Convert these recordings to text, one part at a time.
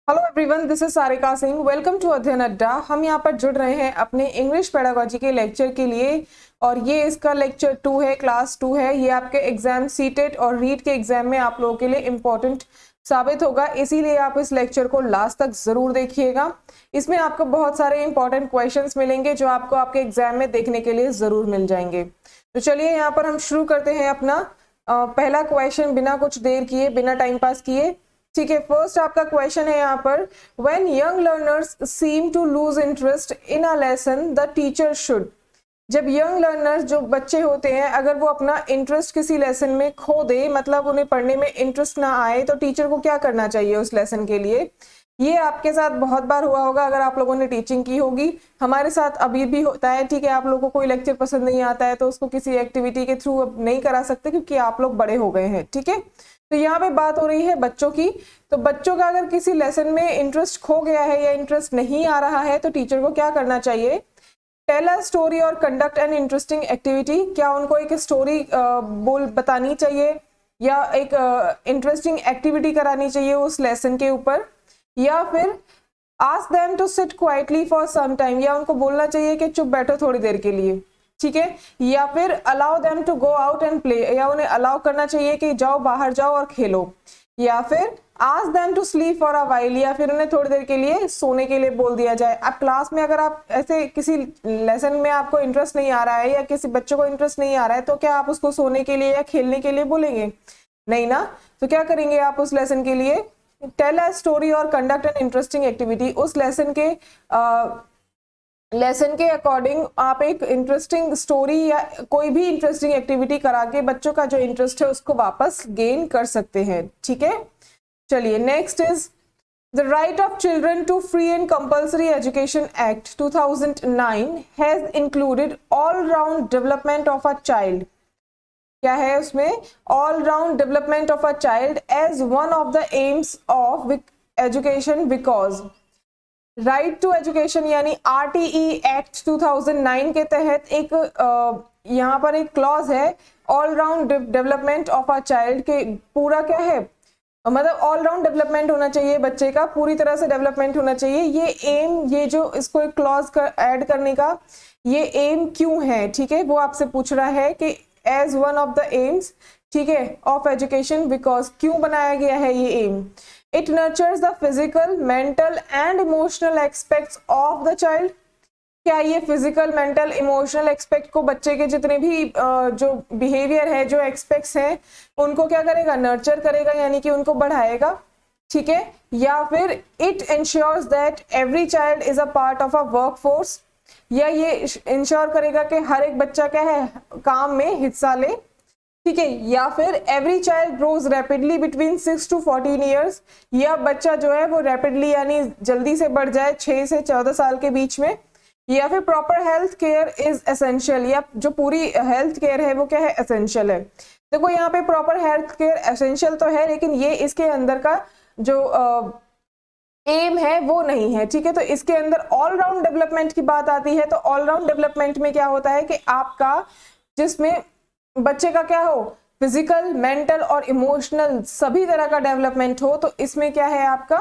Hello everyone, this is Sarika Singh. Welcome to Adhyayan Adda. हम यहाँ पर जुड़ रहे हैं अपने इंग्लिश पेडागोजी के लेक्चर के लिए और ये इसका लेक्चर 2 है, क्लास 2 है। ये आपके एग्जाम सीटेट और रीट के एग्जाम में आप लोगों के लिए इम्पोर्टेंट साबित होगा, इसीलिए आप इस लेक्चर को लास्ट तक जरूर देखिएगा। इसमें आपको बहुत सारे इंपॉर्टेंट क्वेश्चंस मिलेंगे जो आपको आपके एग्जाम में देखने के लिए जरूर मिल जाएंगे। तो चलिए यहाँ पर हम शुरू करते हैं अपना पहला क्वेश्चन बिना कुछ देर किए, बिना टाइम पास किए। ठीक है, फर्स्ट आपका क्वेश्चन है यहाँ पर, when young learners seem to lose interest in a lesson the teacher should. जब यंग लर्नर्स जो बच्चे होते हैं अगर वो अपना इंटरेस्ट किसी लेसन में खो दे, मतलब उन्हें पढ़ने में इंटरेस्ट ना आए, तो टीचर को क्या करना चाहिए उस लेसन के लिए। ये आपके साथ बहुत बार हुआ होगा अगर आप लोगों ने टीचिंग की होगी, हमारे साथ अभी भी होता है। ठीक है, आप लोगों को कोई लेक्चर पसंद नहीं आता है तो उसको किसी एक्टिविटी के थ्रू अब नहीं करा सकते क्योंकि आप लोग बड़े हो गए हैं। ठीक है, तो यहाँ पे बात हो रही है बच्चों की। तो बच्चों का अगर किसी लेसन में इंटरेस्ट खो गया है या इंटरेस्ट नहीं आ रहा है तो टीचर को क्या करना चाहिए। टेल अ स्टोरी और कंडक्ट एन इंटरेस्टिंग एक्टिविटी। क्या उनको एक स्टोरी बतानी चाहिए या एक इंटरेस्टिंग एक्टिविटी करानी चाहिए उस लेसन के ऊपर, या फिर ask them to sit quietly for some time, या उनको बोलना चाहिए कि चुप बैठो थोड़ी देर के लिए। ठीक है, या फिर allow them to go out and play, या उन्हें अलाउ करना चाहिए कि जाओ बाहर जाओ और खेलो, या फिर ask them to sleep for a while, या फिर उन्हें थोड़ी देर के लिए सोने के लिए बोल दिया जाए। अब क्लास में अगर आप ऐसे किसी लेसन में आपको इंटरेस्ट नहीं आ रहा है या किसी बच्चे को इंटरेस्ट नहीं आ रहा है तो क्या आप उसको सोने के लिए या खेलने के लिए बोलेंगे? नहीं ना। तो क्या करेंगे आप उस लेसन के लिए, टेल अ स्टोरी और कंडक्ट एन इंटरेस्टिंग एक्टिविटी। उस लेसन के अकॉर्डिंग आप एक इंटरेस्टिंग स्टोरी या कोई भी इंटरेस्टिंग एक्टिविटी करा के बच्चों का जो इंटरेस्ट है उसको वापस गेन कर सकते हैं। ठीक है, चलिए next is the right of children to free and compulsory education act 2009 has included all round development of a child. क्या है उसमें, all round development of a child as one of the aims of education because right to education यानी RTE act 2009 के तहत एक यहाँ पर एक क्लॉज है, all round development of a child के पूरा क्या है, मतलब ऑल राउंड डेवलपमेंट होना चाहिए बच्चे का, पूरी तरह से डेवलपमेंट होना चाहिए। ये एम, ये जो इसको एक क्लॉज ऐड करने का ये एम क्यों है, ठीक है, वो आपसे पूछ रहा है कि as one of the aims, ठीक है, ऑफ एजुकेशन बिकॉज क्यों बनाया गया है ये M. It nurtures the physical, mental and emotional aspects of the child। क्या ये फिजिकल, मेंटल, इमोशनल एक्सपेक्ट को बच्चे के जितने भी जो बिहेवियर है, जो एक्सपेक्ट्स हैं, उनको क्या करेगा, नर्चर करेगा, यानी कि उनको बढ़ाएगा। ठीक है, या फिर it ensures that every child is a part of a workforce, या ये इंश्योर करेगा कि हर एक बच्चा क्या है, काम में हिस्सा ले। ठीक है, या फिर every child grows rapidly between 6 to 14 years, या बच्चा जो है वो रैपिडली यानी जल्दी से बढ़ जाए 6 से 14 साल के बीच में, या फिर proper health care is essential, या जो पूरी हेल्थ केयर है वो क्या है, एसेंशियल है। देखो यहाँ पे प्रॉपर हेल्थ केयर एसेंशियल तो है लेकिन ये इसके अंदर का जो एम है वो नहीं है। ठीक है, तो इसके अंदर ऑल राउंड डेवलपमेंट की बात आती है। तो ऑल राउंड डेवलपमेंट में क्या होता है कि आपका जिसमें बच्चे का क्या हो, फिजिकल, मेंटल और इमोशनल सभी तरह का डेवलपमेंट हो, तो इसमें क्या है आपका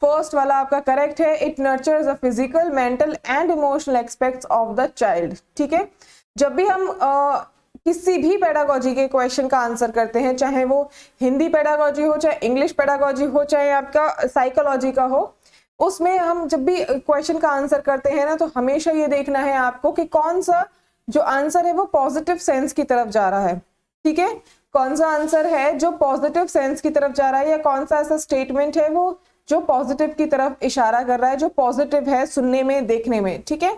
फर्स्ट वाला आपका करेक्ट है, it nurtures the physical, mental and emotional aspects of the child. ठीक है, जब भी हम किसी भी पेडागोजी के क्वेश्चन का आंसर करते हैं, चाहे वो हिंदी पेडागोजी हो, चाहे इंग्लिश पेडागोजी हो, चाहे आपका साइकोलॉजी का हो, उसमें हम जब भी क्वेश्चन का आंसर करते हैं ना तो हमेशा ये देखना है आपको कि कौन सा जो आंसर है वो पॉजिटिव सेंस की तरफ जा रहा है। ठीक है, कौन सा आंसर है जो पॉजिटिव सेंस की तरफ जा रहा है, या कौन सा ऐसा स्टेटमेंट है वो जो पॉजिटिव की तरफ इशारा कर रहा है, जो पॉजिटिव है सुनने में, देखने में। ठीक है,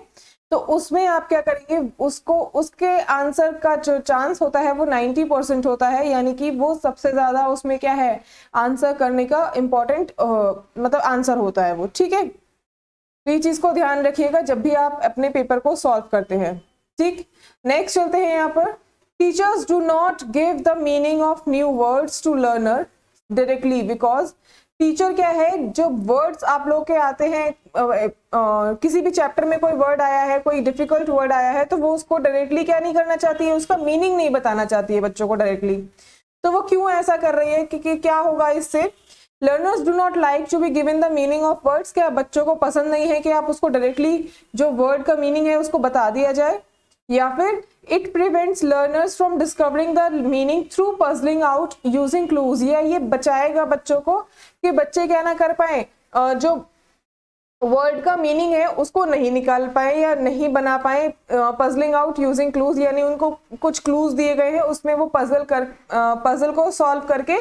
तो उसमें आप क्या करेंगे, उसको उसके आंसर का जो चांस होता है वो 90% होता है, यानी कि वो सबसे ज्यादा उसमें क्या है, आंसर करने का इम्पोर्टेंट मतलब आंसर होता है वो। ठीक है, तो ये चीज को ध्यान रखिएगा जब भी आप अपने पेपर को सॉल्व करते हैं। ठीक, नेक्स्ट चलते हैं यहाँ पर, teachers do not give the meaning of new words to learner directly because teacher क्या है, जो वर्ड्स आप लोग के आते हैं किसी भी चैप्टर में कोई वर्ड आया है, कोई डिफिकल्ट वर्ड आया है, तो वो उसको डायरेक्टली क्या नहीं करना चाहती है, उसका मीनिंग नहीं बताना चाहती है बच्चों को डायरेक्टली। तो वो क्यों ऐसा कर रही है, क्योंकि क्या होगा इससे, learners do not like to be given the meaning of words, क्या बच्चों को पसंद नहीं है कि आप उसको डायरेक्टली जो वर्ड का मीनिंग है उसको बता दिया जाए। या फिर it prevents learners from discovering the meaning through puzzling out using clues, या ये बचाएगा बच्चों को कि बच्चे क्या ना कर पाए, जो वर्ड का मीनिंग है उसको नहीं निकाल पाए या नहीं बना पाए पजलिंग आउट यूजिंग क्लूज, यानी उनको कुछ क्लूज दिए गए हैं उसमें वो पजल को सॉल्व करके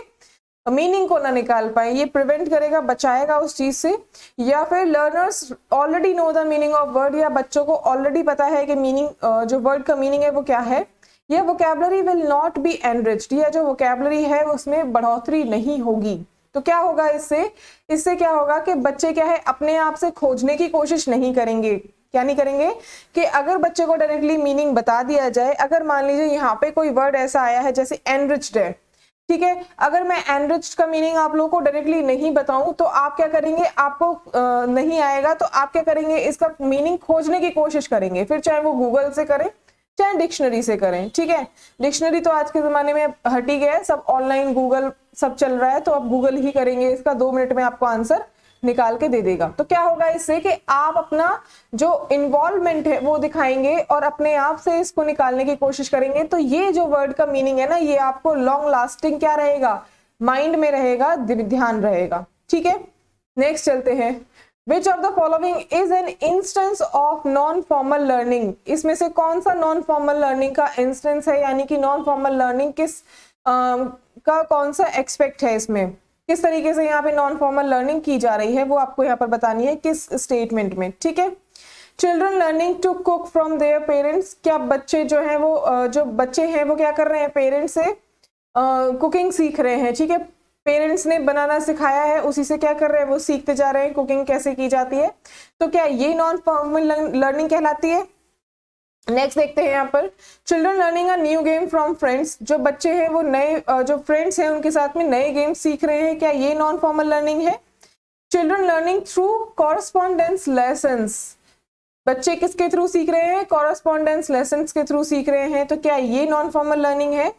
मीनिंग को ना निकाल पाए, ये प्रिवेंट करेगा, बचाएगा उस चीज से। या फिर learners already know the meaning of word, या बच्चों को ऑलरेडी पता है कि मीनिंग जो वर्ड का मीनिंग है वो क्या है। या vocabulary will not be enriched, या जो वोकैबुलरी है उसमें बढ़ोतरी नहीं होगी। तो क्या होगा इससे क्या होगा कि बच्चे क्या है अपने आप से खोजने की कोशिश नहीं करेंगे। क्या नहीं करेंगे कि अगर बच्चे को डायरेक्टली मीनिंग बता दिया जाए, अगर मान लीजिए यहाँ पे कोई वर्ड ऐसा आया है जैसे एनरिच्ड है, ठीक है, अगर मैं एनरिच्ड का मीनिंग आप लोगों को डायरेक्टली नहीं बताऊं तो आप क्या करेंगे, आपको नहीं आएगा तो आप क्या करेंगे, इसका मीनिंग खोजने की कोशिश करेंगे, फिर चाहे वो गूगल से करें चाहे डिक्शनरी से करें। ठीक है, डिक्शनरी तो आज के जमाने में हट ही गया है, सब ऑनलाइन गूगल सब चल रहा है, तो आप गूगल ही करेंगे, इसका 2 मिनट में आपको आंसर निकाल के दे देगा। तो क्या होगा इससे कि आप अपना जो इन्वॉल्वमेंट है वो दिखाएंगे और अपने आप से इसको निकालने की कोशिश करेंगे। तो ये जो वर्ड का मीनिंग है ना, ये आपको लॉन्ग लास्टिंग क्या रहेगा, माइंड में रहेगा, ध्यान रहेगा। ठीक है, नेक्स्ट चलते हैं। Which of the following is an instance of non-formal learning? इसमें से कौन सा non-formal learning का instance है, यानी कि non-formal learning किस का कौन सा एक्सपेक्ट है, इसमें किस तरीके से यहाँ पे non-formal learning की जा रही है वो आपको यहाँ पर बतानी है किस स्टेटमेंट में। ठीक है, children learning to cook from their parents, क्या बच्चे जो हैं वो जो बच्चे हैं वो क्या कर रहे हैं, पेरेंट्स से कुकिंग सीख रहे हैं। ठीक है, पेरेंट्स ने बनाना सिखाया है, उसी से क्या कर रहे हैं, वो सीखते जा रहे हैं कुकिंग कैसे की जाती है। तो क्या ये नॉन फॉर्मल लर्निंग कहलाती है। नेक्स्ट देखते हैं यहाँ पर, children learning a new game from friends, जो बच्चे हैं वो नए जो फ्रेंड्स हैं उनके साथ में नए गेम सीख रहे हैं, क्या ये नॉन फॉर्मल लर्निंग है। Children learning through correspondence lessons, बच्चे किसके थ्रू सीख रहे हैं, कॉरस्पॉन्डेंस लेसन्स के थ्रू सीख रहे हैं, तो क्या ये नॉन फॉर्मल लर्निंग है।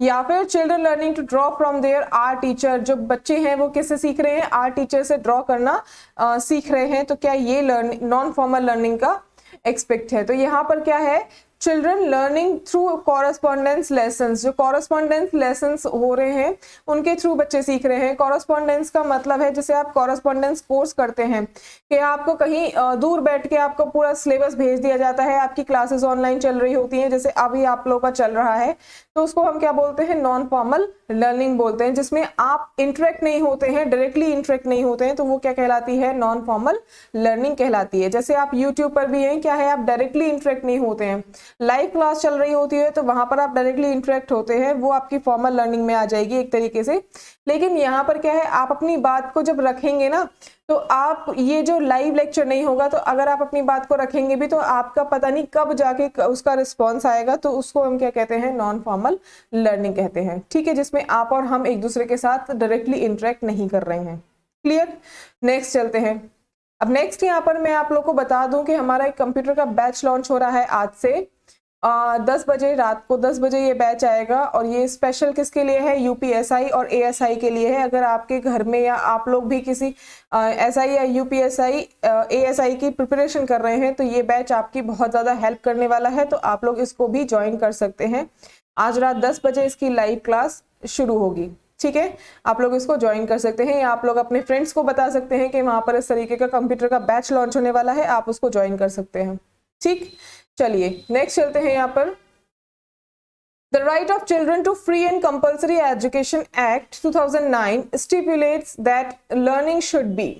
या फिर children learning to draw from their art teacher, जो बच्चे हैं वो किससे सीख रहे हैं, आर्ट टीचर से ड्रॉ करना सीख रहे हैं, तो क्या ये लर्निंग नॉन फॉर्मल लर्निंग का एक्सपेक्ट है। तो यहाँ पर क्या है, children learning through correspondence lessons, जो कॉरस्पॉन्डेंस लेसन्स हो रहे हैं उनके थ्रू बच्चे सीख रहे हैं। कॉरस्पॉन्डेंस का मतलब है जैसे आप कॉरस्पॉन्डेंस कोर्स करते हैं कि आपको कहीं दूर बैठ के आपको पूरा सिलेबस भेज दिया जाता है, आपकी क्लासेस ऑनलाइन चल रही होती हैं, जैसे अभी आप लोगों का चल रहा है, तो उसको हम क्या बोलते हैं, नॉन फॉर्मल लर्निंग बोलते हैं, जिसमें आप इंटरेक्ट नहीं होते हैं, डायरेक्टली इंटरेक्ट नहीं होते हैं, तो वो क्या कहलाती है, नॉन फॉर्मल लर्निंग कहलाती है। जैसे आप यूट्यूब पर भी हैं, क्या है, आप डायरेक्टली इंटरेक्ट नहीं होते हैं, लाइव क्लास चल रही होती है तो वहां पर आप डायरेक्टली इंटरेक्ट होते हैं, वो आपकी फॉर्मल लर्निंग में आ जाएगी एक तरीके से। लेकिन यहाँ पर क्या है, आप अपनी बात को जब रखेंगे ना, तो आप ये जो लाइव लेक्चर नहीं होगा, तो अगर आप अपनी बात को रखेंगे भी तो आपका पता नहीं कब जाके उसका रिस्पॉन्स आएगा, तो उसको हम क्या कहते हैं, नॉन फॉर्मल लर्निंग कहते हैं। ठीक है, जिसमें आप और हम एक दूसरे के साथ डायरेक्टली इंटरेक्ट नहीं कर रहे हैं। क्लियर, नेक्स्ट चलते हैं। अब नेक्स्ट यहाँ पर मैं आप लोग को बता दूं कि हमारा एक कंप्यूटर का बैच लॉन्च हो रहा है आज से 10 बजे, रात को 10 बजे ये बैच आएगा, और ये स्पेशल किसके लिए है, यूपीएसआई और एएसआई के लिए है। अगर आपके घर में या आप लोग भी किसी एसआई या यूपीएसआई एएसआई की प्रिपरेशन कर रहे हैं, तो ये बैच आपकी बहुत ज़्यादा हेल्प करने वाला है, तो आप लोग इसको भी ज्वाइन कर सकते हैं। आज रात 10 बजे इसकी लाइव क्लास शुरू होगी। ठीक है, आप लोग इसको ज्वाइन कर सकते हैं, या आप लोग अपने फ्रेंड्स को बता सकते हैं कि वहाँ पर इस तरीके का कंप्यूटर का बैच लॉन्च होने वाला है, आप उसको ज्वाइन कर सकते हैं। ठीक, चलिए नेक्स्ट चलते हैं यहाँ पर। The right of children to free and compulsory education Act 2009 stipulates that learning should be,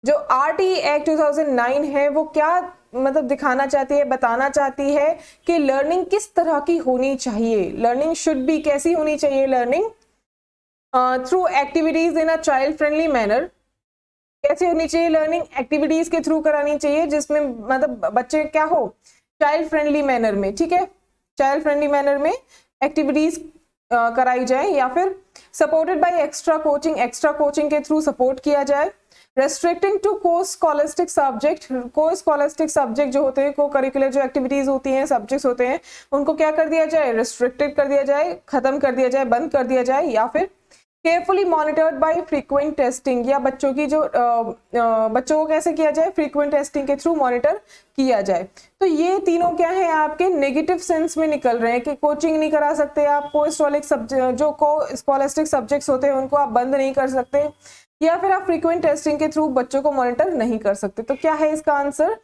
जो RTE Act 2009 है वो क्या मतलब दिखाना चाहती है, बताना चाहती है कि लर्निंग किस तरह की होनी चाहिए, लर्निंग शुड बी कैसी होनी चाहिए, learning through activities in a child friendly manner, कैसे होनी चाहिए लर्निंग, एक्टिविटीज के थ्रू करानी चाहिए जिसमें मतलब बच्चे क्या हो, चाइल्ड फ्रेंडली मैनर में। ठीक है, चाइल्ड फ्रेंडली मैनर में एक्टिविटीज कराई जाए, या फिर सपोर्टेड बाय एक्स्ट्रा कोचिंग के थ्रू सपोर्ट किया जाए। रेस्ट्रिक्टिंग टू को स्कॉलस्टिक सब्जेक्ट जो होते हैं, को करिकुलर जो एक्टिविटीज होती हैं, सब्जेक्ट्स होते हैं, उनको क्या कर दिया जाए, रेस्ट्रिक्टेड कर दिया जाए, खत्म कर दिया जाए, बंद कर दिया जाए। या फिर carefully monitored by frequent testing, या बच्चों की जो बच्चों को कैसे किया जाए, फ्रीक्वेंट टेस्टिंग के थ्रू मॉनिटर किया जाए। तो ये तीनों क्या है आपके नेगेटिव सेंस में निकल रहे हैं कि कोचिंग नहीं करा सकते आप, को स्कॉलस्टिक सब्जेक्ट्स होते हैं उनको आप बंद नहीं कर सकते, या फिर आप फ्रीक्वेंट टेस्टिंग के थ्रू बच्चों को मॉनिटर नहीं कर सकते। तो क्या है इसका answer,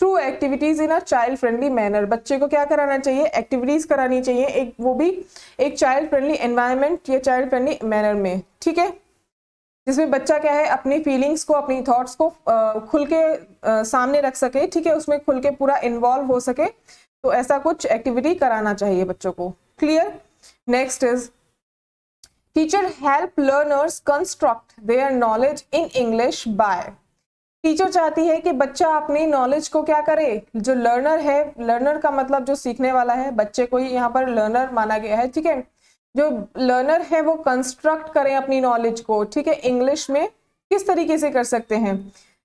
through activities in a child friendly manner, बच्चे को क्या कराना चाहिए, एक्टिविटीज करानी चाहिए, एक वो भी एक चाइल्ड फ्रेंडली एनवायरनमेंट या चाइल्ड फ्रेंडली मैनर में, ठीक है, जिसमें बच्चा क्या है अपनी फीलिंग्स को, अपनी थॉट्स को खुल के सामने रख सके, ठीक है, उसमें खुल के पूरा इन्वॉल्व हो सके। तो ऐसा कुछ एक्टिविटी कराना चाहिए बच्चों को। Clear. Next is teacher help learners construct their knowledge in English by, teacher चाहती है कि बच्चा अपनी नॉलेज को क्या करे, जो लर्नर है, लर्नर का मतलब जो सीखने वाला है, बच्चे को ही यहाँ पर लर्नर माना गया है, ठीक है, जो लर्नर है वो कंस्ट्रक्ट करें अपनी नॉलेज को, ठीक है, इंग्लिश में किस तरीके से कर सकते हैं,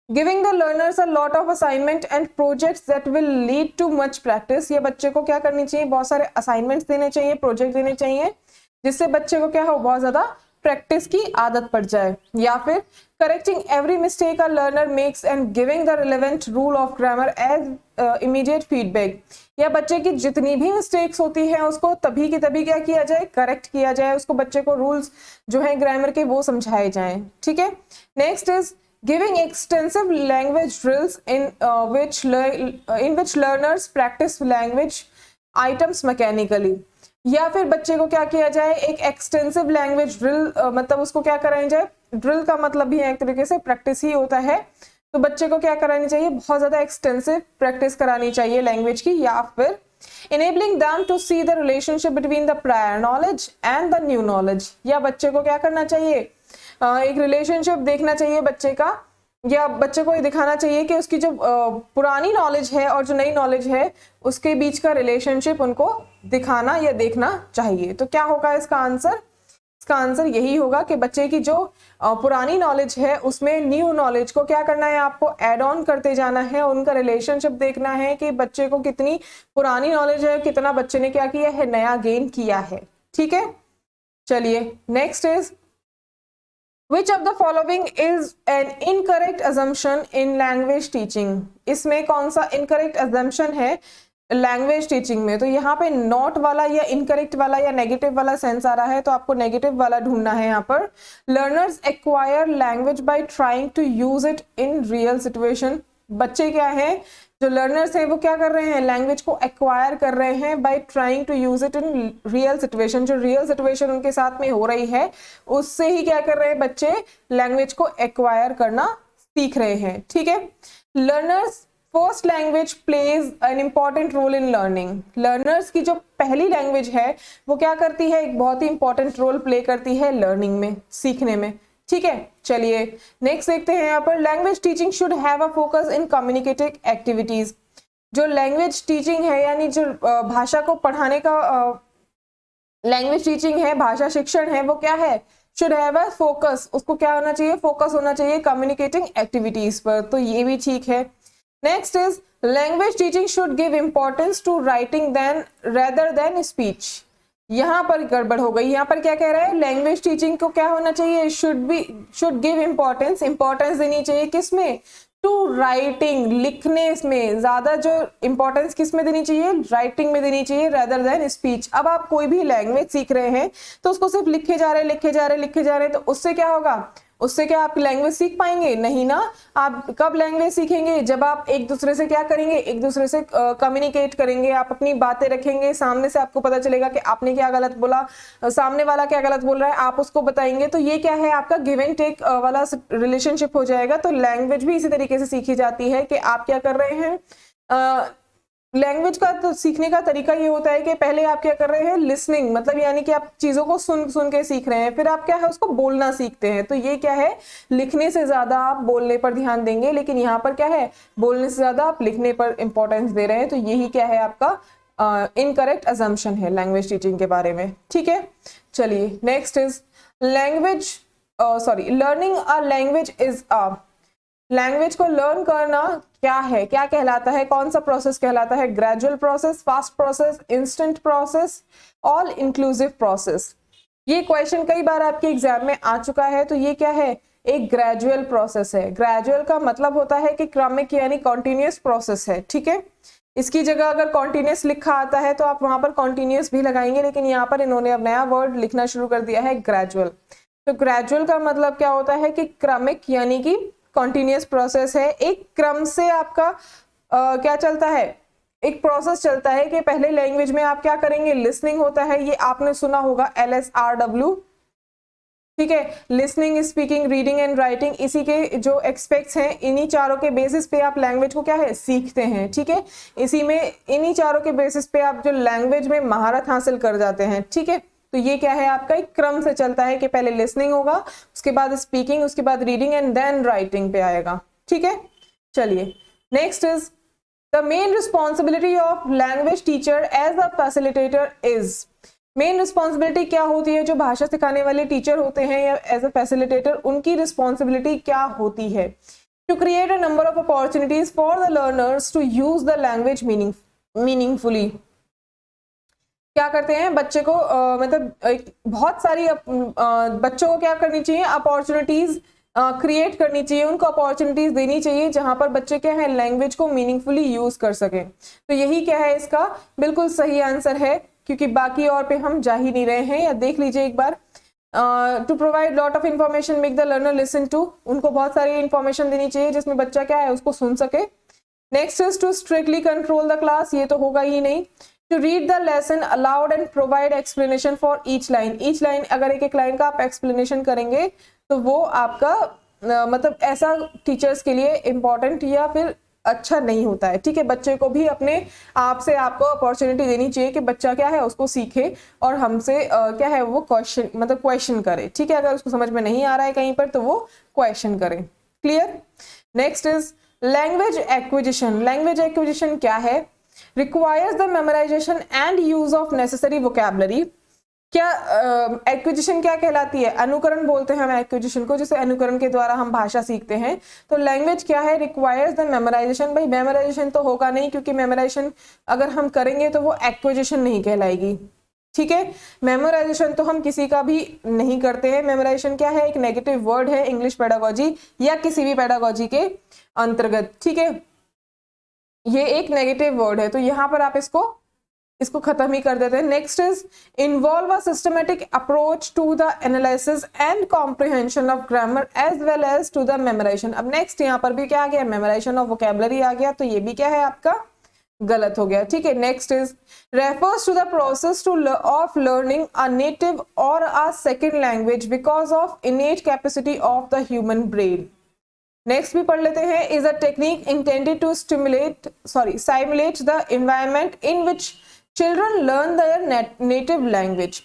giving the learners a lot of assignment and projects that will lead too much practice, ये बच्चे को क्या करनी चाहिए, बहुत सारे असाइनमेंट्स देने चाहिए, प्रोजेक्ट देने चाहिए, जिससे बच्चे को क्या हो, बहुत ज्यादा प्रैक्टिस की आदत पड़ जाए, या फिर correcting every mistake a learner makes and giving the relevant rule of grammar as immediate feedback, या बच्चे की जितनी भी मिस्टेक्स होती हैं उसको तभी की तभी क्या किया जाए, करेक्ट किया जाए, उसको बच्चे को रूल्स जो है ग्रामर के वो समझाए जाएं, ठीक है। Next is giving extensive language drills in which learners practice language items mechanically, या फिर बच्चे को क्या किया जाए, एक एक्सटेंसिव लैंग्वेज ड्रिल, मतलब उसको क्या कराया जाए, ड्रिल का मतलब भी एक तरीके से प्रैक्टिस ही होता है, तो बच्चे को क्या करानी चाहिए, बहुत ज्यादा एक्सटेंसिव प्रैक्टिस करानी चाहिए लैंग्वेज की, या फिर enabling them to see the relationship between the prior knowledge and the new knowledge, या बच्चे को क्या करना चाहिए, एक रिलेशनशिप देखना चाहिए बच्चे का, या बच्चे को ये दिखाना चाहिए कि उसकी जो पुरानी नॉलेज है और जो नई नॉलेज है उसके बीच का रिलेशनशिप उनको दिखाना या देखना चाहिए। तो क्या होगा इसका आंसर, इसका आंसर यही होगा कि बच्चे की जो पुरानी नॉलेज है उसमें न्यू नॉलेज को क्या करना है, आपको ऐड ऑन करते जाना है, उनका रिलेशनशिप देखना है कि बच्चे को कितनी पुरानी नॉलेज है, कितना बच्चे ने क्या किया है, नया गेन किया है, ठीक है। चलिए next is Which of the following is an incorrect assumption in language teaching? इसमें कौन सा incorrect assumption है लैंग्वेज टीचिंग में? तो यहाँ पे नॉट वाला या इनकरेक्ट वाला या नेगेटिव वाला सेंस आ रहा है, तो आपको नेगेटिव वाला ढूंढना है यहाँ पर। Learners acquire language by trying to use it in real situation, बच्चे क्या है, जो लर्नर्स हैं वो क्या कर रहे हैं, लैंग्वेज को एक्वायर कर रहे हैं by trying to use it in real situation, जो रियल सिचुएशन उनके साथ में हो रही है उससे ही क्या कर रहे हैं बच्चे, लैंग्वेज को एक्वायर करना सीख रहे हैं, ठीक है। Learners first language plays an important role in learning, learners की जो पहली लैंग्वेज है वो क्या करती है, एक बहुत ही इंपॉर्टेंट रोल प्ले करती है लर्निंग में, सीखने में, ठीक है। चलिए नेक्स्ट देखते हैं यहाँ पर, language teaching should have a focus in communicative activities, जो लैंग्वेज टीचिंग है यानी जो भाषा को पढ़ाने का लैंग्वेज टीचिंग है, भाषा शिक्षण है, वो क्या है, शुड हैव अ फोकस, उसको क्या होना चाहिए, फोकस होना चाहिए कम्युनिकेटिंग एक्टिविटीज पर, तो ये भी ठीक है। Next is language teaching should give importance to writing then rather than speech, यहाँ पर गड़बड़ हो गई, यहाँ पर क्या कह रहा है, लैंग्वेज टीचिंग को क्या होना चाहिए, शुड गिव इंपॉर्टेंस, इंपॉर्टेंस देनी चाहिए किसमें, टू राइटिंग, लिखने में ज्यादा जो इंपॉर्टेंस किस में देनी चाहिए, राइटिंग में देनी चाहिए, रेदर देन स्पीच। अब आप कोई भी लैंग्वेज सीख रहे हैं तो उसको सिर्फ लिखे जा रहे हैं, तो उससे क्या होगा, उससे क्या आप लैंग्वेज सीख पाएंगे, नहीं ना। आप कब लैंग्वेज सीखेंगे, जब आप एक दूसरे से क्या करेंगे, एक दूसरे से कम्युनिकेट करेंगे, आप अपनी बातें रखेंगे, सामने से आपको पता चलेगा कि आपने क्या गलत बोला, सामने वाला क्या गलत बोल रहा है, आप उसको बताएंगे, तो ये क्या है, आपका गिव एंड टेक वाला रिलेशनशिप हो जाएगा। तो लैंग्वेज भी इसी तरीके से सीखी जाती है कि आप क्या कर रहे हैं, लैंग्वेज का तो सीखने का तरीका ये होता है कि पहले आप क्या कर रहे हैं, लिसनिंग, मतलब यानी कि आप चीजों को सुन के सीख रहे हैं, फिर आप क्या है उसको बोलना सीखते हैं, तो ये क्या है, लिखने से ज्यादा आप बोलने पर ध्यान देंगे, लेकिन यहाँ पर क्या है, बोलने से ज्यादा आप लिखने पर इंपॉर्टेंस दे रहे हैं, तो यही क्या है आपका इनकरेक्ट अजम्पशन है लैंग्वेज टीचिंग के बारे में, ठीक है। चलिए next is learning a language is a, language को लर्न करना क्या है, क्या कहलाता है, कौन सा प्रोसेस कहलाता है, gradual process, fast process, instant process, all inclusive process. ये क्वेश्चन कई बार आपके एग्जाम में आ चुका है। तो ये क्या है, एक ग्रेजुअल प्रोसेस है। ग्रेजुअल का मतलब होता है कि क्रमिक यानी कॉन्टिन्यूस प्रोसेस है, ठीक है। इसकी जगह अगर कॉन्टिन्यूस लिखा आता है तो आप वहां पर कॉन्टिन्यूस भी लगाएंगे, लेकिन यहाँ पर इन्होंने अब नया वर्ड लिखना शुरू कर दिया है, ग्रेजुअल। तो ग्रेजुअल का मतलब क्या होता है कि क्रमिक यानी कि कॉन्टिन्यूस प्रोसेस है। एक क्रम से आपका क्या चलता है, एक प्रोसेस चलता है कि पहले लैंग्वेज में आप क्या करेंगे, लिसनिंग होता है, ये आपने सुना होगा LSRW, ठीक है। Listening, speaking, reading and writing, इसी के जो एक्सपेक्ट्स हैं, इन्हीं चारों के बेसिस पे आप लैंग्वेज को क्या है, सीखते हैं, ठीक है। इसी में इन्हीं चारों के बेसिस पे आप जो लैंग्वेज में महारत हासिल कर जाते हैं, ठीक है। तो ये क्या है, आपका एक क्रम से चलता है कि पहले लिसनिंग होगा, उसके बाद स्पीकिंग, उसके बाद रीडिंग एंड देन राइटिंग पे आएगा, ठीक है। चलिए next is the main responsibility of language teacher as a facilitator is. Main responsibility क्या होती है, जो भाषा सिखाने वाले टीचर होते हैं या एज अ फैसिलिटेटर, उनकी रिस्पॉन्सिबिलिटी क्या होती है? To create a number of opportunities for the learners to use the language meaningfully. क्या करते हैं, बच्चे को मतलब बहुत सारी बच्चों को क्या करनी चाहिए, अपॉर्चुनिटीज क्रिएट करनी चाहिए, उनको अपॉर्चुनिटीज देनी चाहिए जहां पर बच्चे क्या है, लैंग्वेज को मीनिंगफुली यूज कर सके। तो यही क्या है, इसका बिल्कुल सही आंसर है, क्योंकि बाकी और पे हम जा ही नहीं रहे हैं। या देख लीजिए एक बार, to provide lot of information make the learner listen to, उनको बहुत सारी इन्फॉर्मेशन देनी चाहिए जिसमें बच्चा क्या है, उसको सुन सके। Next is to strictly control the class, ये तो होगा ही नहीं। To read the lesson aloud and provide explanation for each line, each line, अगर एक एक लाइन का आप एक्सप्लेनेशन करेंगे तो वो आपका मतलब ऐसा टीचर्स के लिए इंपॉर्टेंट या फिर अच्छा नहीं होता है, ठीक है। बच्चे को भी अपने आप से आपको अपॉर्चुनिटी देनी चाहिए कि बच्चा क्या है, उसको सीखे और हमसे क्या है, वो क्वेश्चन करे, ठीक है। अगर उसको समझ में नहीं आ रहा है कहीं पर तो वो क्वेश्चन करे। Clear. Next is language acquisition. Language acquisition क्या है? Requires the memorisation and use of necessary vocabulary. क्या एक्विजिशन क्या कहलाती है? अनुकरण बोलते हैं हम एक्विजिशन को, जैसे अनुकरण के द्वारा हम भाषा सीखते हैं। तो लैंग्वेज क्या है? Requires the memorisation. भाई मेमोराइजेशन तो होगा नहीं, क्योंकि मेमोराइजेशन अगर हम करेंगे तो वो एक्विजिशन नहीं कहलाएगी, ठीक है। मेमोराइजेशन तो हम किसी का भी नहीं करते हैं। मेमोराइजेशन क्या है? एक नेगेटिव वर्ड है इंग्लिश पेडागोजी या किसी भी पेडागोजी के अंतर्गत, ठीक है। ये एक नेगेटिव वर्ड है, तो यहाँ पर आप इसको खत्म ही कर देते हैं। Next is involve a systematic approach to the analysis and comprehension of grammar as well as to the memorisation. अब नेक्स्ट यहाँ पर भी क्या आ गया? मेमोराइजेशन ऑफ वोकैबुलरी आ गया, तो ये भी क्या है आपका गलत हो गया, ठीक है। Next is refers to the process to of learning a native or a second language because of innate capacity of the human brain. Next भी पढ़ लेते हैं। Is a technique intended to simulate the environment in which children learn their native language.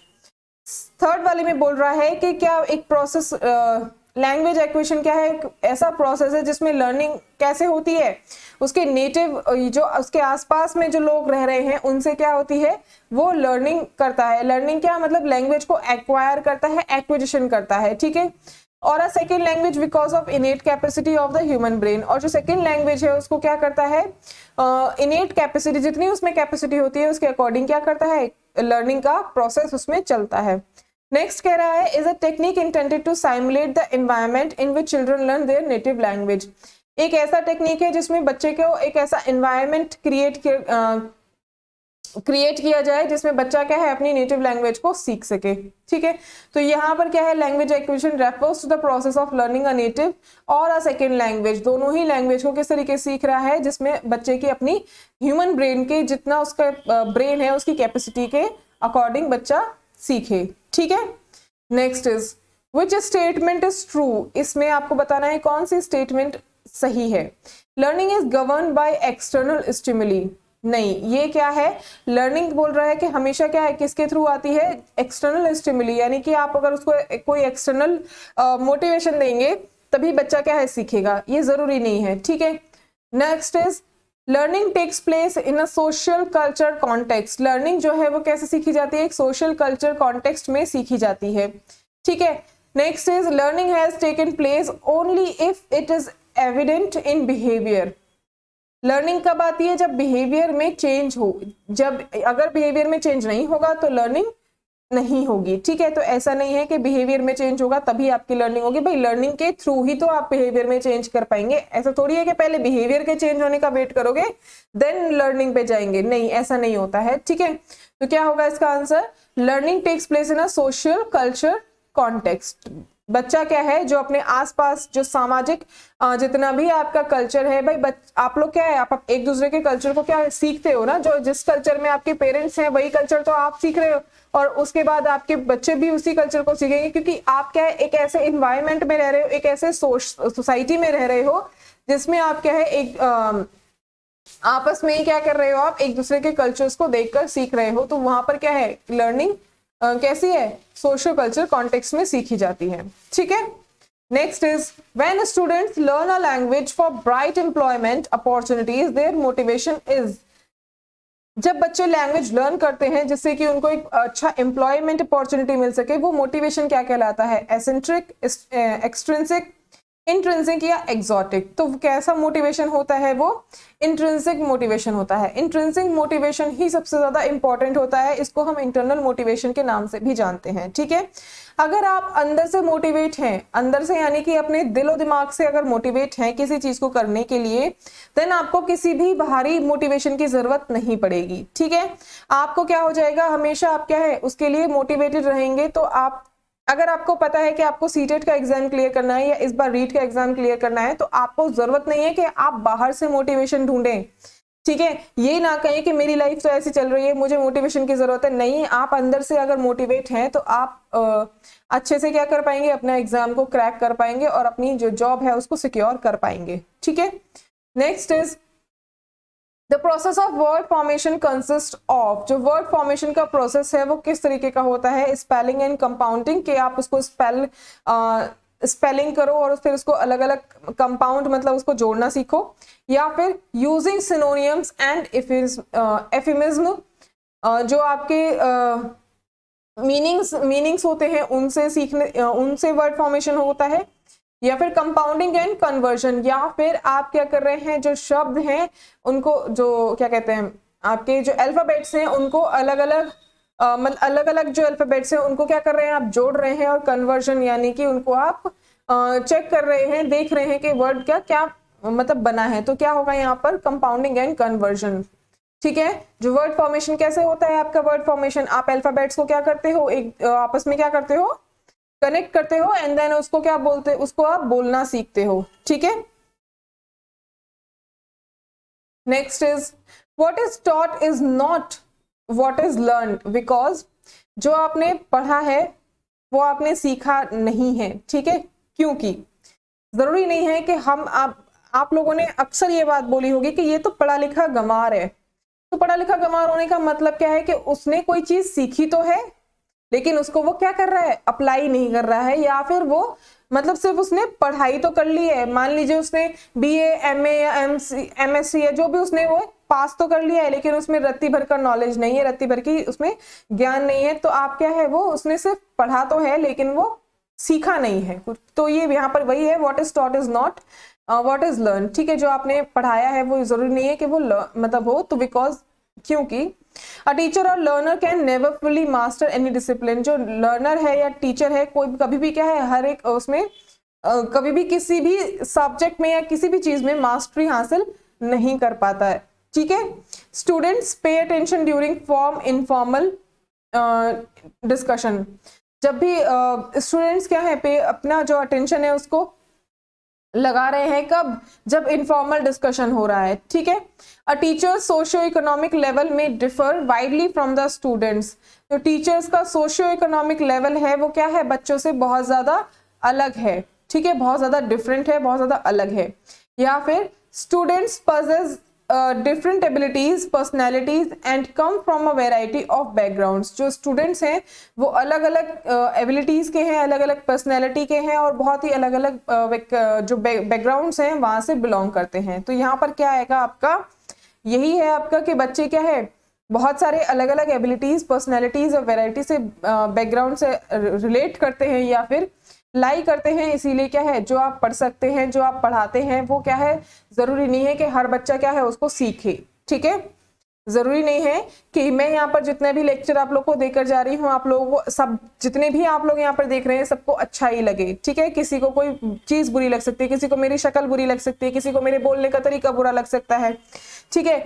Third वाले में बोल रहा है कि क्या एक प्रोसेस, लैंग्वेज एक्विजिशन क्या है? एक ऐसा प्रोसेस है जिसमें लर्निंग कैसे होती है, उसके नेटिव जो उसके आसपास में जो लोग रह रहे हैं उनसे क्या होती है, वो लर्निंग करता है। लर्निंग क्या मतलब लैंग्वेज को एक्वायर करता है, एक्विजिशन करता है, ठीक है। और a second language because of innate capacity of the human brain. और जो सेकेंड लैंग्वेज है उसको क्या करता है, इनेट कैपेसिटी, जितनी उसमें कैपेसिटी होती है उसके अकॉर्डिंग क्या करता है, लर्निंग का प्रोसेस उसमें चलता है। नेक्स्ट कह रहा है is a technique intended to simulate the environment in which children learn their native language. एक ऐसा टेक्निक है जिसमें बच्चे को एक ऐसा एनवायरनमेंट क्रिएट किया जाए जिसमें बच्चा क्या है, अपनी नेटिव लैंग्वेज को सीख सके, ठीक है। तो यहाँ पर क्या है, language acquisition refers to the process of learning a native or a second language. दोनों ही लैंग्वेज को किस तरीके से सीख रहा है, जिसमें बच्चे की अपनी ह्यूमन ब्रेन के जितना उसका ब्रेन है उसकी कैपेसिटी के अकॉर्डिंग बच्चा सीखे, ठीक है। Next is which statement is true. इसमें आपको बताना है कौन सी स्टेटमेंट सही है। Learning is govern by external stimuli. नहीं, ये क्या है, लर्निंग बोल रहा है कि हमेशा क्या है, किसके थ्रू आती है, एक्सटर्नल स्टिमुली, यानी कि आप अगर उसको कोई एक्सटर्नल मोटिवेशन देंगे तभी बच्चा क्या है, सीखेगा, ये जरूरी नहीं है, ठीक है। Next is learning takes place in a social culture context. Learning जो है वो कैसे सीखी जाती है, एक सोशल कल्चर कॉन्टेक्स्ट में सीखी जाती है, ठीक है। Next is learning has taken place only if it is evident in behaviour. Learning कब आती है, जब बिहेवियर में चेंज हो। जब अगर बिहेवियर में चेंज नहीं होगा तो लर्निंग नहीं होगी, ठीक है। तो ऐसा नहीं है कि बिहेवियर में चेंज होगा तभी आपकी लर्निंग होगी, भाई लर्निंग के थ्रू ही तो आप बिहेवियर में चेंज कर पाएंगे। ऐसा थोड़ी है कि पहले बिहेवियर के चेंज होने का वेट करोगे देन लर्निंग पे जाएंगे, नहीं ऐसा नहीं होता है, ठीक है। तो क्या होगा इसका answer, learning takes place in a social culture context. बच्चा क्या है जो अपने आसपास जो सामाजिक जितना भी आपका कल्चर है, भाई आप लोग क्या है, आप एक दूसरे के कल्चर को क्या सीखते हो ना, जो जिस कल्चर में आपके पेरेंट्स हैं वही कल्चर तो आप सीख रहे हो, और उसके बाद आपके बच्चे भी उसी कल्चर को सीखेंगे, क्योंकि आप क्या है एक ऐसे इन्वायरमेंट में रह रहे हो, एक ऐसे सोसाइटी में रह रहे हो जिसमें आप क्या है एक आपस में ही क्या कर रहे हो, आप एक दूसरे के कल्चर्स को देखकर सीख रहे हो। तो वहां पर क्या है लर्निंग कैसी है, सोशल कल्चर कॉन्टेक्स्ट में सीखी जाती है, ठीक है। Next is when students learn a language for bright employment opportunities their motivation is. जब बच्चे लैंग्वेज लर्न करते हैं जिससे कि उनको एक अच्छा एम्प्लॉयमेंट अपॉर्चुनिटी मिल सके, वो मोटिवेशन क्या कहलाता है, एसेंट्रिक, एक्सट्रिंसिक, इंट्रिंसिक या एग्जॉटिक। तो कैसा मोटिवेशन होता है, वो इंट्रिंसिक मोटिवेशन होता है। इंट्रिंसिक मोटिवेशन ही सबसे ज्यादा इंपॉर्टेंट होता है, इसको हम इंटरनल मोटिवेशन के नाम से भी जानते हैं, ठीक है। अगर आप अंदर से मोटिवेट हैं, अंदर से यानी कि अपने दिलो दिमाग से अगर मोटिवेट हैं किसी चीज को करने के लिए, देन आपको किसी भी बाहरी मोटिवेशन की जरूरत नहीं पड़ेगी, ठीक है। आपको क्या हो जाएगा, हमेशा आप क्या है उसके लिए मोटिवेटेड रहेंगे। तो आप अगर आपको पता है कि आपको सीटेट का एग्जाम क्लियर करना है या इस बार रीट का एग्जाम क्लियर करना है, तो आपको जरूरत नहीं है कि आप बाहर से मोटिवेशन ढूंढें, ठीक है। ये ना कहें कि मेरी लाइफ तो ऐसी चल रही है मुझे मोटिवेशन की जरूरत है, नहीं, आप अंदर से अगर मोटिवेट हैं तो आप अच्छे से क्या कर पाएंगे, अपना एग्जाम को क्रैक कर पाएंगे और अपनी जो जॉब है उसको सिक्योर कर पाएंगे, ठीक है। Next is the process of word formation consist of. जो वर्ड फॉर्मेशन का प्रोसेस है वो किस तरीके का होता है, स्पेलिंग एंड कंपाउंडिंग, के आप उसको स्पेलिंग करो और फिर उसको अलग अलग कंपाउंड मतलब उसको जोड़ना सीखो, या फिर यूजिंग सिनोनियम्स एंड एफिमिज्म, जो आपके मीनिंग्स होते हैं उनसे सीखने, उनसे वर्ड फॉर्मेशन होता है, या फिर कंपाउंडिंग एंड कन्वर्जन, या फिर आप क्या कर रहे हैं जो शब्द हैं उनको जो क्या कहते हैं आपके जो अल्फाबेट्स हैं उनको अलग अलग मतलब अलग अलग जो अल्फाबेट्स हैं उनको क्या कर रहे हैं आप जोड़ रहे हैं, और कन्वर्जन यानी कि उनको आप चेक कर रहे हैं, देख रहे हैं कि वर्ड क्या क्या मतलब बना है। तो क्या होगा यहाँ पर कंपाउंडिंग एंड कन्वर्जन, ठीक है। जो वर्ड फॉर्मेशन कैसे होता है आपका वर्ड फॉर्मेशन, आप अल्फाबेट्स को क्या करते हो, एक आपस में क्या करते हो, कनेक्ट करते हो, एंड देन उसको क्या बोलते हैं, उसको आप बोलना सीखते हो, ठीक है। Next is what is taught is not what is learn, because जो आपने पढ़ा है वो आपने सीखा नहीं है, ठीक है। क्योंकि जरूरी नहीं है कि हम आप लोगों ने अक्सर ये बात बोली होगी कि ये तो पढ़ा लिखा गंवार है। तो पढ़ा लिखा गंवार होने का मतलब क्या है कि उसने कोई चीज सीखी तो है लेकिन उसको वो क्या कर रहा है, अप्लाई नहीं कर रहा है, या फिर वो मतलब सिर्फ उसने पढ़ाई तो कर ली है, मान लीजिए उसने बीए, एमए या एमएससी या जो भी उसने वो पास तो कर लिया है, लेकिन उसमें रत्ती भर का नॉलेज नहीं है, रत्ती भर की उसमें ज्ञान नहीं है। तो आप क्या है, वो उसने सिर्फ पढ़ा तो है लेकिन वो सीखा नहीं है कुछ। तो ये यहाँ पर वही है, what is taught is not what is learn, ठीक है। जो आपने पढ़ाया है वो जरूरी नहीं है कि वो मतलब हो, तो बिकॉज क्योंकि अ टीचर और learner can never fully master any discipline. जो लर्नर है या टीचर है कोई कभी भी क्या है हर एक उसमें कभी भी किसी भी सब्जेक्ट में या किसी भी चीज में मास्टरी हासिल नहीं कर पाता है, ठीक है। Students pay attention during form informal discussion. जब भी स्टूडेंट्स क्या है पे अपना जो अटेंशन है उसको लगा रहे हैं, कब, जब इनफॉर्मल डिस्कशन हो रहा है, ठीक है। A teacher socio economic level में differ widely from the students. तो टीचर्स का सोशियो इकोनॉमिक लेवल है वो क्या है, बच्चों से बहुत ज्यादा अलग है, ठीक है, बहुत ज्यादा डिफरेंट है, बहुत ज्यादा अलग है। या फिर students possess different abilities, personalities and come from a variety of backgrounds. जो स्टूडेंट्स हैं वो अलग अलग एबिलिटीज के हैं, अलग अलग पर्सनैलिटी के हैं, और बहुत ही अलग अलग जो बैकग्राउंड्स हैं वहां से बिलोंग करते हैं। तो यहाँ पर क्या आएगा आपका, यही है आपका कि बच्चे क्या है बहुत सारे अलग अलग एबिलिटीज, पर्सनैलिटीज और वेराइटी से बैकग्राउंड से रिलेट करते हैं या फिर लाई करते हैं। इसीलिए क्या है जो आप पढ़ सकते हैं, जो आप पढ़ाते हैं वो क्या है, जरूरी नहीं है कि हर बच्चा क्या है उसको सीखे, ठीक है। जरूरी नहीं है कि मैं यहाँ पर जितने भी लेक्चर आप लोग को देकर जा रही हूँ, आप लोगों को सब जितने भी आप लोग यहाँ पर देख रहे हैं सबको अच्छा ही लगे, ठीक है। किसी को कोई चीज बुरी लग सकती है, किसी को मेरी शक्ल बुरी लग सकती है, किसी को मेरे बोलने का तरीका बुरा लग सकता है, ठीक है।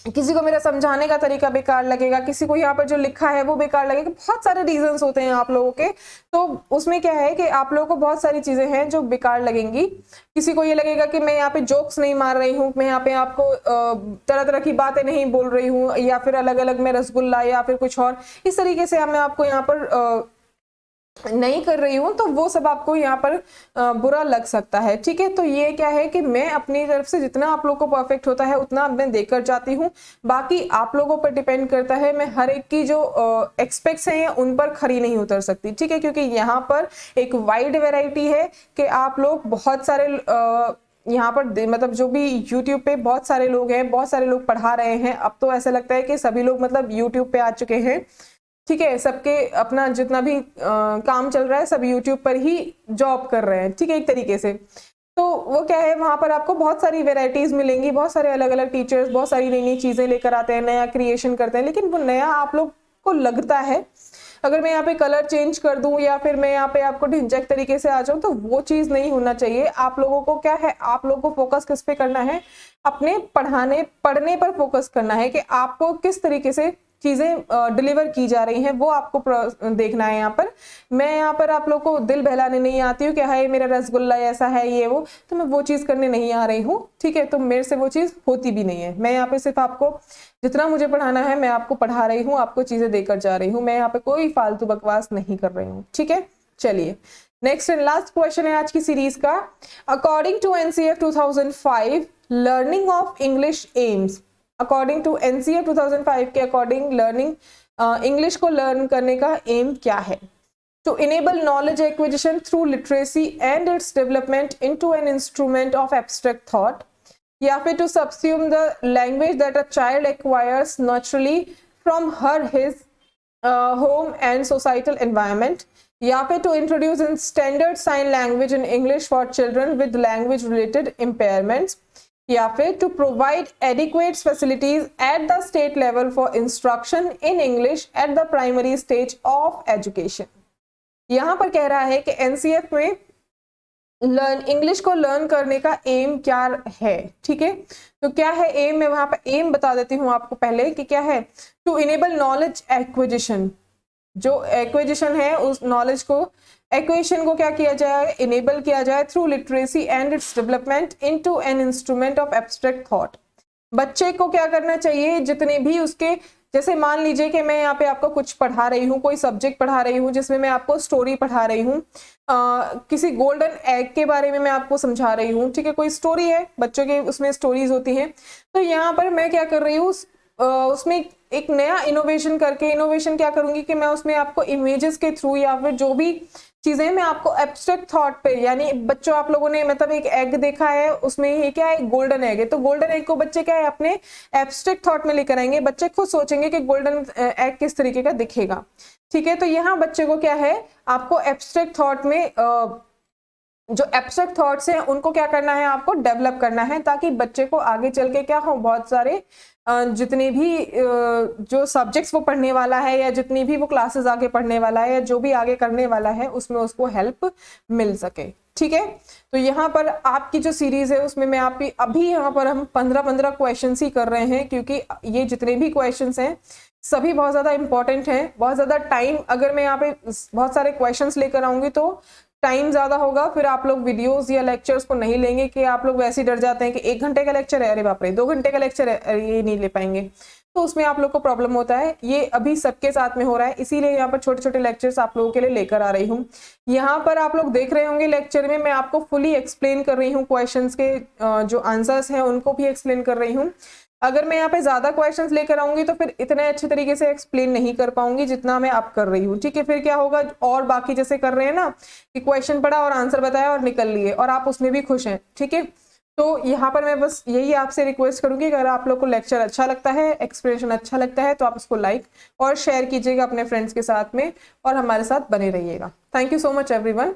किसी को मेरा समझाने का तरीका बेकार लगेगा, किसी को यहाँ पर जो लिखा है वो बेकार लगेगा, बहुत सारे रीजंस होते हैं आप लोगों के। तो उसमें क्या है कि आप लोगों को बहुत सारी चीजें हैं जो बेकार लगेंगी। किसी को ये लगेगा कि मैं यहाँ पे जोक्स नहीं मार रही हूँ, मैं यहाँ पे आपको तरह तरह की बातें नहीं बोल रही हूँ, या फिर अलग अलग मैं रसगुल्ला या फिर कुछ और इस तरीके से मैं आपको यहाँ पर नहीं कर रही हूं, तो वो सब आपको यहाँ पर बुरा लग सकता है, ठीक है। तो ये क्या है कि मैं अपनी तरफ से जितना आप लोगों को परफेक्ट होता है उतना मैं देकर जाती हूँ, बाकी आप लोगों पर डिपेंड करता है। मैं हर एक की जो एक्सपेक्ट्स हैं उन पर खरी नहीं उतर सकती, ठीक है, क्योंकि यहाँ पर एक वाइड वैरायटी है कि आप लोग बहुत सारे यहाँ पर मतलब जो भी YouTube पे बहुत सारे लोग हैं, बहुत सारे लोग पढ़ा रहे हैं। अब तो ऐसा लगता है कि सभी लोग मतलब YouTube पे आ चुके हैं, ठीक है। सबके अपना जितना भी काम चल रहा है सब यूट्यूब पर ही जॉब कर रहे हैं, ठीक है, एक तरीके से। तो वो क्या है, वहां पर आपको बहुत सारी वेराइटीज मिलेंगी, बहुत सारे अलग अलग टीचर्स बहुत सारी नई नई चीजें लेकर आते हैं, नया क्रिएशन करते हैं, लेकिन वो नया आप लोग को लगता है। अगर मैं यहाँ पे कलर चेंज कर दूं या फिर मैं यहाँ पे आपको ढिंचैक तरीके से आ जाऊं, तो वो चीज नहीं होना चाहिए। आप लोगों को क्या है, आप लोगों को फोकस किस पे करना है, अपने पढ़ने पर फोकस करना है कि आपको किस तरीके से चीजें डिलीवर की जा रही हैं, वो आपको देखना है। यहाँ पर मैं यहाँ पर आप लोग को दिल बहलाने नहीं आती हूँ कि हाय मेरा रसगुल्ला ऐसा है ये वो, तो मैं वो चीज करने नहीं आ रही हूँ, ठीक है। तो मेरे से वो चीज होती भी नहीं है। मैं यहाँ पे सिर्फ आपको जितना मुझे पढ़ाना है मैं आपको पढ़ा रही हूँ, आपको चीजें देकर जा रही हूँ। मैं यहाँ पे कोई फालतू बकवास नहीं कर रही हूँ, ठीक है। चलिए नेक्स्ट एंड लास्ट क्वेश्चन है आज की सीरीज का। According to NCF 2005 learning of English aims, according to NCF 2005 के अकॉर्डिंग लर्निंग इंग्लिश को लर्न करने का एम क्या है? To enable knowledge acquisition through literacy and its development into an instrument of abstract thought, या फिर to subsume the language that a child acquires naturally from her his home and societal environment, या फिर to introduce in standard sign language in English for children with language related impairments, या फिर to provide adequate facilities at the state level for instruction in English at the primary stage of education. यहां पर कह रहा है कि NCF में English को लर्न करने का एम क्या है, ठीक है। तो क्या है एम, मैं वहां पर एम बता देती हूँ आपको पहले कि क्या है। टू इनेबल नॉलेज एक्विजिशन, जो एक्विजिशन है उस नॉलेज को एक्वेशन को क्या किया जाए, इनेबल किया जाए through literacy and its development into an instrument of abstract thought. बच्चे को क्या करना चाहिए, जितने भी उसके, जैसे मान लीजिए कि मैं यहाँ पे आपको कुछ पढ़ा रही हूँ, कोई सब्जेक्ट पढ़ा रही हूँ जिसमें मैं आपको स्टोरी पढ़ा रही हूँ, किसी गोल्डन एग के बारे में मैं आपको समझा रही हूँ, ठीक है। कोई स्टोरी है, बच्चों के उसमें स्टोरीज होती हैं। तो यहाँ पर मैं क्या कर रही हूँ, उसमें एक नया इनोवेशन करके, इनोवेशन क्या करूंगी कि मैं उसमें आपको इमेजेस के थ्रू या फिर जो भी चीजें मैं आपको एब्स्ट्रैक्ट थॉट पे, यानी बच्चों आप लोगों ने मतलब एक एग देखा है, उसमें ये क्या है, गोल्डन एग है, तो गोल्डन एग को बच्चे क्या है अपने एब्स्ट्रैक्ट थॉट में लेकर आएंगे। बच्चे खुद सोचेंगे कि गोल्डन एग किस तरीके का दिखेगा, ठीक है। तो यहाँ बच्चे को क्या है, आपको एब्स्ट्रैक्ट थॉट में जो एब्स्ट्रैक्ट थॉट्स हैं उनको क्या करना है, आपको डेवलप करना है, ताकि बच्चे को आगे चल के क्या हो, बहुत सारे जितने भी जो सब्जेक्ट्स वो पढ़ने वाला है या जितनी भी वो क्लासेस आगे पढ़ने वाला है या जो भी आगे करने वाला है उसमें उसको हेल्प मिल सके, ठीक है। तो यहाँ पर आपकी जो सीरीज है उसमें मैं आपकी अभी यहाँ पर हम 15 क्वेश्चंस ही कर रहे हैं, क्योंकि ये जितने भी क्वेश्चंस हैं सभी बहुत ज्यादा इंपॉर्टेंट हैं। बहुत ज्यादा टाइम, अगर मैं यहाँ पे बहुत सारे क्वेश्चंस लेकर आऊंगी तो टाइम ज्यादा होगा, फिर आप लोग वीडियोस या लेक्चर्स को नहीं लेंगे, कि आप लोग वैसे ही डर जाते हैं कि 1 घंटे का लेक्चर है, अरे बाप रे 2 घंटे का लेक्चर है, अरे ये नहीं ले पाएंगे, तो उसमें आप लोग को प्रॉब्लम होता है। ये अभी सबके साथ में हो रहा है, इसीलिए यहाँ पर छोटे छोटे लेक्चर्स आप लोगों के लिए लेकर आ रही हूँ। यहाँ पर आप लोग देख रहे होंगे लेक्चर में मैं आपको फुली एक्सप्लेन कर रही हूँ, क्वेश्चंस के जो आंसर्स हैं उनको भी एक्सप्लेन कर रही हूँ। अगर मैं यहाँ पे ज्यादा क्वेश्चंस लेकर आऊंगी तो फिर इतने अच्छे तरीके से एक्सप्लेन नहीं कर पाऊंगी जितना मैं अब कर रही हूँ, ठीक है। फिर क्या होगा, और बाकी जैसे कर रहे हैं ना कि क्वेश्चन पढ़ा और आंसर बताया और निकल लिए, और आप उसमें भी खुश हैं, ठीक है। तो यहाँ पर मैं बस यही आपसे रिक्वेस्ट करूंगी, अगर आप लोग को लेक्चर अच्छा लगता है, एक्सप्लेनेशन अच्छा लगता है, तो आप उसको लाइक और शेयर कीजिएगा अपने फ्रेंड्स के साथ में, और हमारे साथ बने रहिएगा। Thank you so much everyone.